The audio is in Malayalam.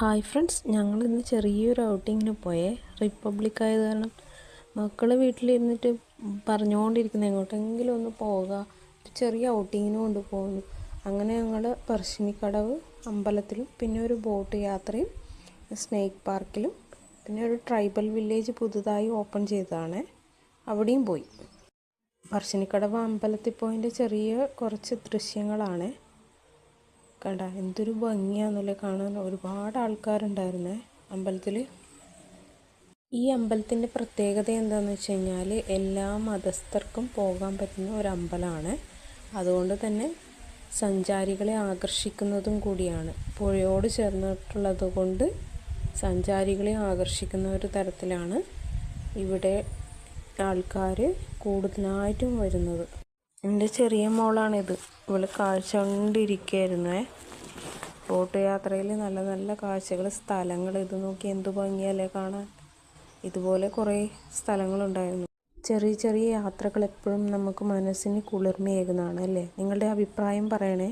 ഹായ് ഫ്രണ്ട്സ്, ഞങ്ങളിന്ന് ചെറിയൊരു ഔട്ടിങ്ങിന് പോയേ. റിപ്പബ്ലിക് ആയത് കാരണം മക്കൾ വീട്ടിലിരുന്നിട്ട് പറഞ്ഞുകൊണ്ടിരിക്കുന്നത് എങ്ങോട്ടെങ്കിലും ഒന്ന് പോകുക, ചെറിയ ഔട്ടിങ്ങിന് കൊണ്ടുപോകുന്നു. അങ്ങനെ ഞങ്ങൾ പറശ്ശിനിക്കടവ് അമ്പലത്തിലും പിന്നെ ഒരു ബോട്ട് യാത്രയും സ്നേക്ക് പാർക്കിലും പിന്നെ ഒരു ട്രൈബൽ വില്ലേജ് പുതുതായി ഓപ്പൺ ചെയ്തതാണ്, അവിടെയും പോയി. പറശ്ശിനിക്കടവ് അമ്പലത്തിൽ പോയതിൻ്റെ ചെറിയ കുറച്ച് ദൃശ്യങ്ങളാണ്. കണ്ട എന്തൊരു ഭംഗിയാണെന്നല്ലേ കാണാൻ. ഒരുപാട് ആൾക്കാരുണ്ടായിരുന്നേ അമ്പലത്തിൽ. ഈ അമ്പലത്തിൻ്റെ പ്രത്യേകത എന്താണെന്ന് വെച്ച് കഴിഞ്ഞാൽ എല്ലാ മതസ്ഥർക്കും പോകാൻ പറ്റുന്ന ഒരു അമ്പലമാണ്. അതുകൊണ്ട് തന്നെ സഞ്ചാരികളെ ആകർഷിക്കുന്നതും കൂടിയാണ്. പുഴയോട് ചേർന്നിട്ടുള്ളത് കൊണ്ട് സഞ്ചാരികളെ ആകർഷിക്കുന്ന ഒരു തരത്തിലാണ് ഇവിടെ ആൾക്കാർ കൂടുതലായിട്ടും വരുന്നത്. എൻ്റെ ചെറിയ മോളാണിത്. ഇവൾ കാഴ്ച കണ്ടിരിക്കുകയായിരുന്നേ. ബോട്ട് യാത്രയിൽ നല്ല നല്ല കാഴ്ചകൾ, സ്ഥലങ്ങൾ, ഇത് നോക്കി എന്ത് ഭംഗിയല്ലേ കാണാൻ. ഇതുപോലെ കുറേ സ്ഥലങ്ങളുണ്ടായിരുന്നു. ചെറിയ ചെറിയ യാത്രകൾ എപ്പോഴും നമുക്ക് മനസ്സിന് കുളിർമയേകുന്നതാണ് അല്ലേ? നിങ്ങളുടെ അഭിപ്രായം പറയണേ.